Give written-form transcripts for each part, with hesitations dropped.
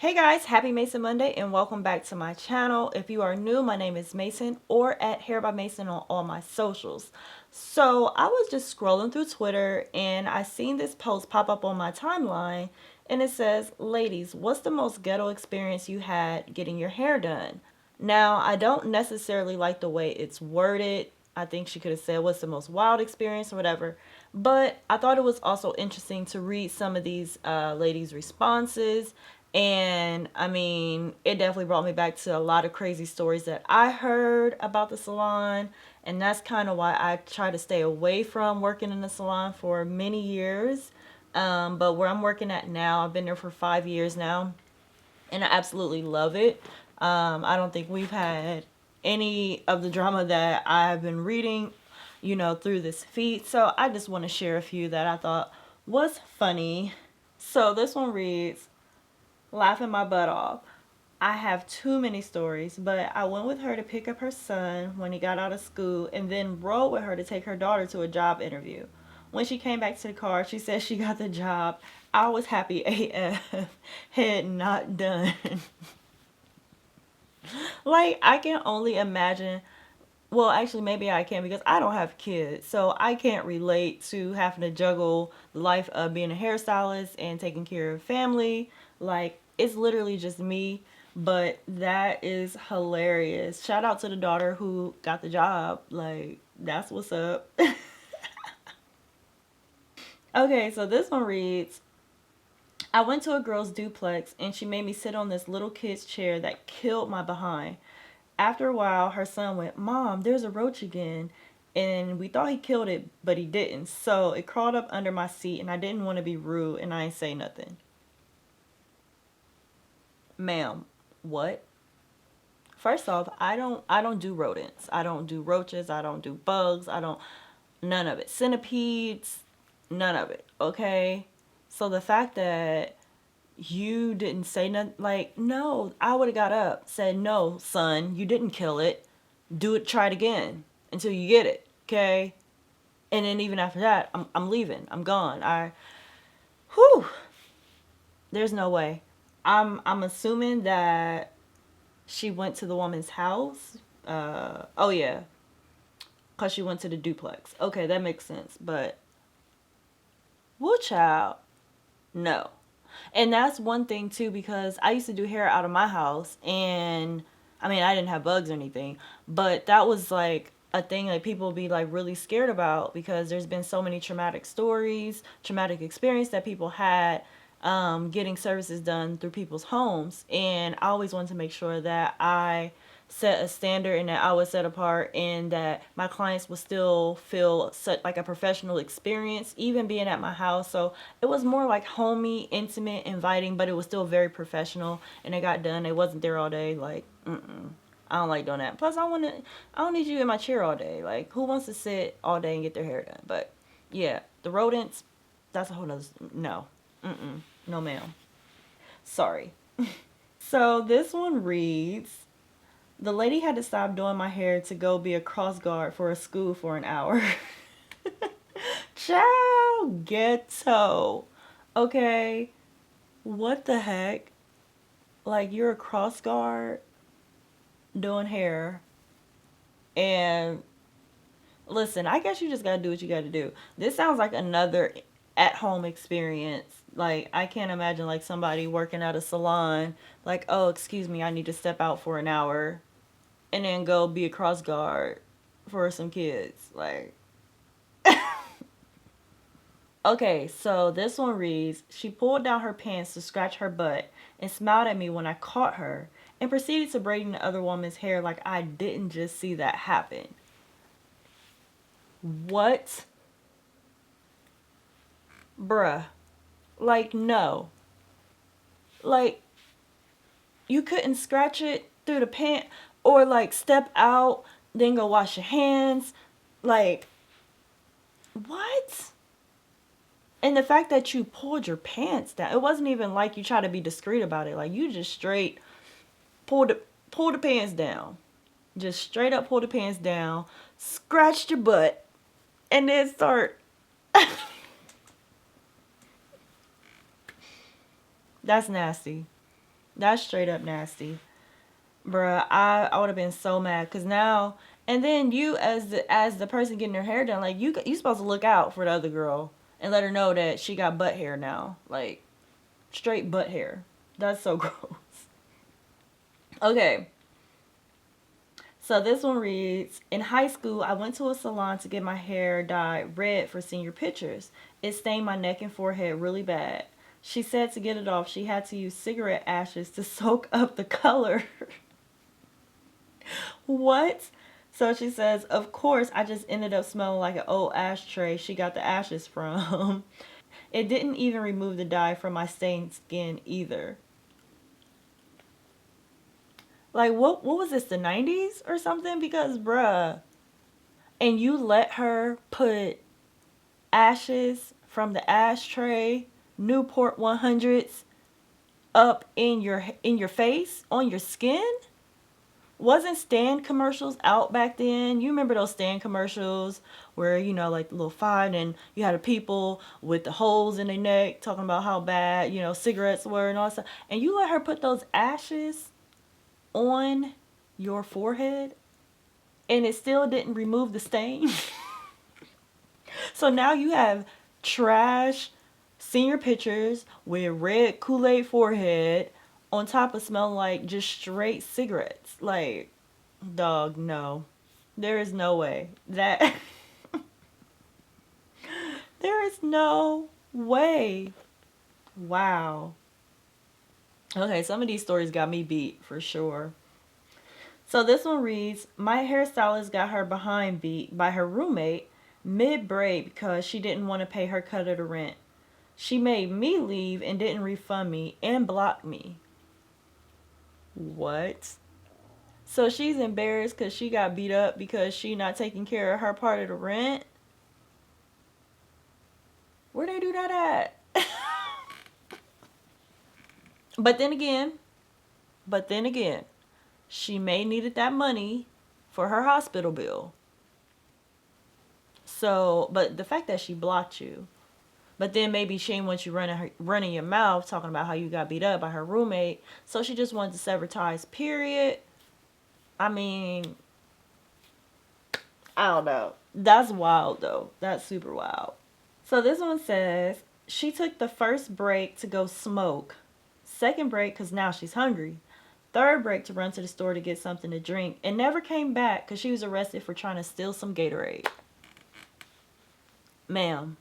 Hey guys, happy Mason Monday and welcome back to my channel. If you are new, my name is Mason or at HairByMason on all my socials. So I was just scrolling through Twitter and I seen this post pop up on my timeline and it says, ladies, what's the most ghetto experience you had getting your hair done? Now, I don't necessarily like the way it's worded. I think she could have said, what's the most wild experience or whatever. But I thought it was also interesting to read some of these ladies' responses. And I mean, it definitely brought me back to a lot of crazy stories that I heard about the salon. And that's kind of why I try to stay away from working in the salon for many years. But where I'm working at now, I've been there for 5 years now and I absolutely love it. I don't think we've had any of the drama that I've been reading, through this feed. So I just want to share a few that I thought was funny. So this one reads, laughing my butt off. I have too many stories, but I went with her to pick up her son when he got out of school and then rode with her to take her daughter to a job interview. When she came back to the car, she said she got the job. I was happy AF. Had not done. Like, I can only imagine. Well, actually, maybe I can because I don't have kids. So I can't relate to having to juggle the life of being a hairstylist and taking care of family. Like, it's literally just me. But that is hilarious. Shout out to the daughter who got the job. Like, that's what's up. Okay, so this one reads, I went to a girl's duplex and she made me sit on this little kid's chair that killed my behind. After a while, her son went, Mom, there's a roach again. And we thought he killed it, but he didn't. So it crawled up under my seat and I didn't want to be rude and I ain't say nothing. Ma'am, what? First off, I don't do rodents. I don't do roaches, I don't do bugs, I don't none of it. Centipedes, none of it. Okay? So the fact that you didn't say nothing, like, no, I would have got up, said, no, son, you didn't kill it. Do it, try it again until you get it. Okay? And then even after that, I'm leaving. I'm gone. Whew, there's no way. I'm assuming that she went to the woman's house. Oh yeah, cause she went to the duplex. Okay, that makes sense. But, woo child, no. And that's one thing too, because I used to do hair out of my house, and I mean, I didn't have bugs or anything, but that was like a thing that people be like really scared about because there's been so many traumatic stories, traumatic experience that people had getting services done through people's homes. And I always wanted to make sure that I set a standard and that I was set apart and that my clients would still feel such like a professional experience even being at my house. So it was more like homey, intimate, inviting, but it was still very professional and it got done. It wasn't there all day. Like, I don't like doing that. Plus I don't need you in my chair all day. Like, who wants to sit all day and get their hair done? But yeah, the rodents, that's a whole nother, no. No ma'am. Sorry. So this one reads, the lady had to stop doing my hair to go be a cross guard for a school for an hour. Ciao, ghetto. Okay, what the heck? Like, you're a cross guard doing hair, and listen, I guess you just gotta do what you gotta do. This sounds like another at home experience. Like, I can't imagine like somebody working at a salon, like, oh, excuse me, I need to step out for an hour and then go be a cross guard for some kids. Like, okay, so this one reads, she pulled down her pants to scratch her butt and smiled at me when I caught her and proceeded to braiding the other woman's hair like I didn't just see that happen. What? Bruh. Like, no. Like, you couldn't scratch it through the pant or like step out, then go wash your hands. Like, what? And the fact that you pulled your pants down, it wasn't even like you tried to be discreet about it. Like, you just straight pull the pants down. Just straight up pull the pants down, scratched your butt, and then start. That's nasty. That's straight up nasty. Bruh, I would have been so mad because now and then you as the person getting her hair done, like you supposed to look out for the other girl and let her know that she got butt hair now, like straight butt hair. That's so gross. Okay, so this one reads: In high school, I went to a salon to get my hair dyed red for senior pictures. It stained my neck and forehead really bad. She said to get it off, she had to use cigarette ashes to soak up the color. What? So she says, of course, I just ended up smelling like an old ashtray she got the ashes from. It didn't even remove the dye from my stained skin either. Like, what was this, the 90s or something? Because, bruh. And you let her put ashes from the ashtray, Newport 100s, up in your face, on your skin? Wasn't stand commercials out back then? You remember those stand commercials where, like the little fight and you had the people with the holes in their neck talking about how bad, cigarettes were and all that stuff. And you let her put those ashes on your forehead and it still didn't remove the stain. So now you have trash senior pictures with red Kool-Aid forehead on top of smelling like just straight cigarettes. Like, dog, no. There is no way. That there is no way. Wow. Okay, some of these stories got me beat for sure. So this one reads: My hairstylist got her behind beat by her roommate mid braid because she didn't want to pay her cut of the rent. She made me leave and didn't refund me and blocked me. What? So she's embarrassed because she got beat up because she not taking care of her part of the rent? Where they do that at? But then again, but then again, she may needed that money for her hospital bill. So, but the fact that she blocked you, but then maybe she didn't want you running your mouth talking about how you got beat up by her roommate. So she just wanted to sever ties, period. I mean, I don't know. That's wild though. That's super wild. So this one says she took the first break to go smoke. Second break because now she's hungry. Third break to run to the store to get something to drink. And never came back because she was arrested for trying to steal some Gatorade. Ma'am.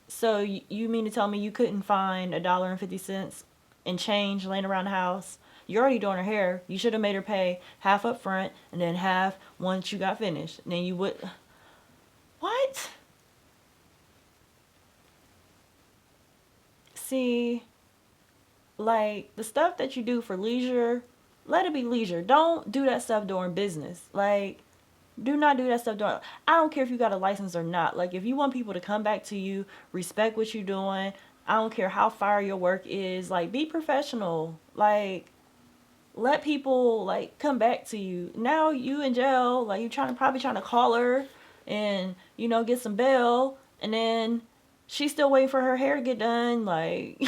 So you mean to tell me you couldn't find $1.50 in change laying around the house? You're already doing her hair. You should have made her pay half up front and then half once you got finished. And then you would. What? See, like the stuff that you do for leisure, let it be leisure. Don't do that stuff during business. Like, do not do that stuff during. I don't care if you got a license or not. Like, if you want people to come back to you, respect what you're doing. I don't care how fire your work is. Like, be professional. Like, let people like come back to you. Now you in jail. Like, you probably trying to call her and get some bail, and then she's still waiting for her hair to get done. Like.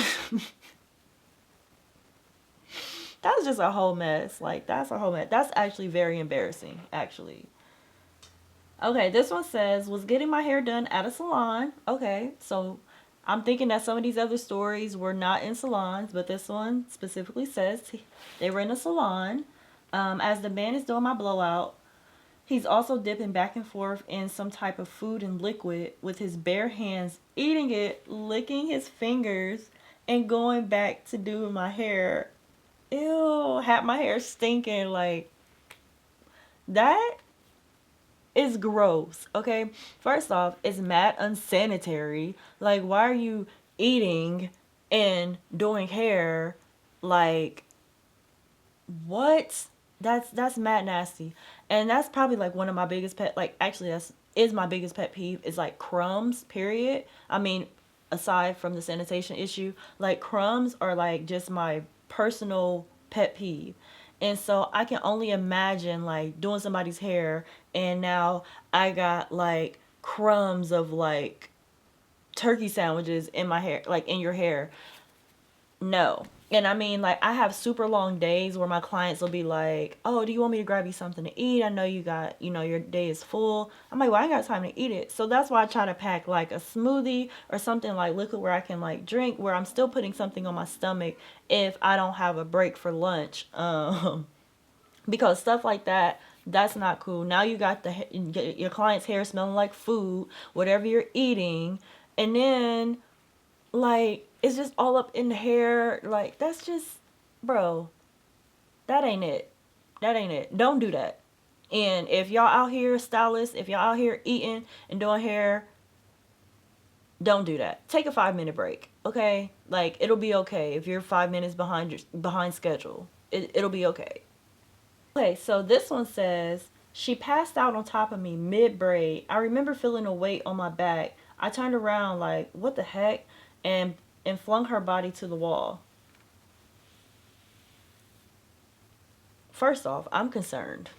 That's just a whole mess. Like, that's a whole mess. That's actually very embarrassing, actually. Okay, this one says, was getting my hair done at a salon. Okay, so I'm thinking that some of these other stories were not in salons, but this one specifically says they were in a salon. As the man is doing my blowout, he's also dipping back and forth in some type of food and liquid with his bare hands, eating it, licking his fingers, and going back to doing my hair. Ew, had my hair stinking. Like, that is gross, okay? First off, it's mad unsanitary. Like, why are you eating and doing hair? Like, what? That's mad nasty. And that's probably like one of my biggest pet, like, actually that's is my biggest pet peeve is like crumbs, period. I mean, aside from the sanitation issue, like crumbs are like just my personal pet peeve. And so I can only imagine like doing somebody's hair and now I got like crumbs of like turkey sandwiches in my hair, like in your hair. No. And I mean, like, I have super long days where my clients will be like, oh, do you want me to grab you something to eat? I know you got, your day is full. I'm like, well, I ain't got time to eat it. So that's why I try to pack like a smoothie or something like liquid where I can like drink, where I'm still putting something on my stomach if I don't have a break for lunch. Because stuff like that, that's not cool. Now you got your client's hair smelling like food, whatever you're eating. And then like it's just all up in the hair. Like that's just, bro, that ain't it. That ain't it. Don't do that. And if y'all out here stylists, if y'all out here eating and doing hair, don't do that. Take a 5 minute break, okay? Like it'll be okay if you're 5 minutes behind schedule. It'll be okay. Okay, so this one says, she passed out on top of me mid braid. I remember feeling a weight on my back. I turned around like, what the heck? And flung her body to the wall. First off, I'm concerned.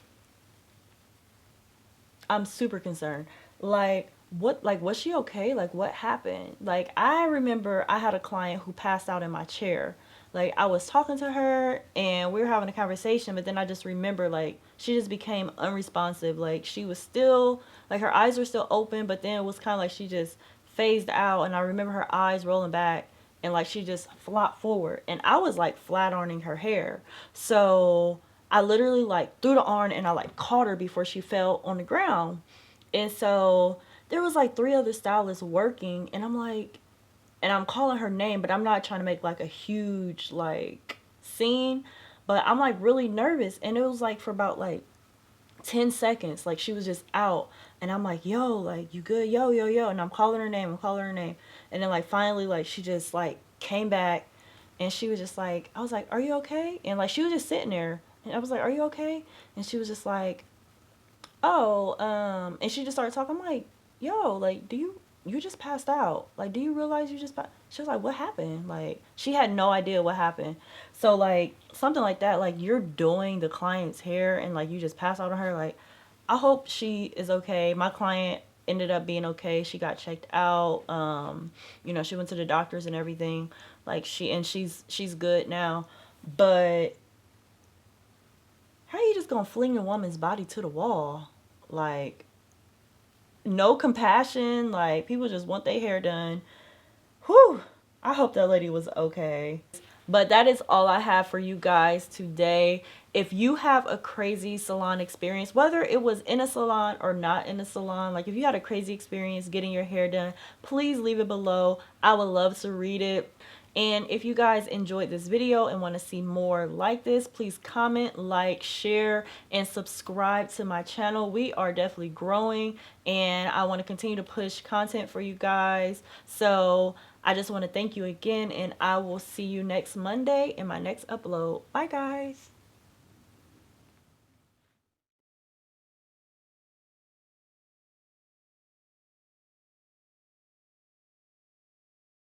I'm super concerned. Like was she okay? Like what happened? Like I remember I had a client who passed out in my chair. Like I was talking to her and we were having a conversation, but then I just remember like she just became unresponsive. Like she was still like her eyes were still open, but then it was kind of like she just phased out, and I remember her eyes rolling back and like she just flopped forward, and I was like flat ironing her hair. So I literally like threw the arm and I like caught her before she fell on the ground. And so there was like three other stylists working, and I'm like, and I'm calling her name, but I'm not trying to make like a huge like scene, but I'm like really nervous. And it was like for about like 10 seconds, like she was just out, and I'm like, yo, like you good, yo, yo, yo, and I'm calling her name, and then like finally like she just like came back, and she was just like, I was like, are you okay? And like she was just sitting there, and I was like, are you okay? And she was just like, oh, and she just started talking. I'm like, yo, like, you just passed out? Like, do you realize you just passed? She was like, what happened? Like, she had no idea what happened. So like something like that, like you're doing the client's hair and like you just pass out on her. Like, I hope she is okay. My client ended up being okay. She got checked out. She went to the doctors and everything. Like she's good now. But how are you just gonna fling a woman's body to the wall? Like, no compassion. Like, people just want their hair done. Whew. I hope that lady was okay. But that is all I have for you guys today. If you have a crazy salon experience, whether it was in a salon or not in a salon, like if you had a crazy experience getting your hair done, please leave it below. I would love to read it. And if you guys enjoyed this video and want to see more like this, please comment, like, share, and subscribe to my channel. We are definitely growing, and I want to continue to push content for you guys. So I just want to thank you again, and I will see you next Monday in my next upload. Bye, guys.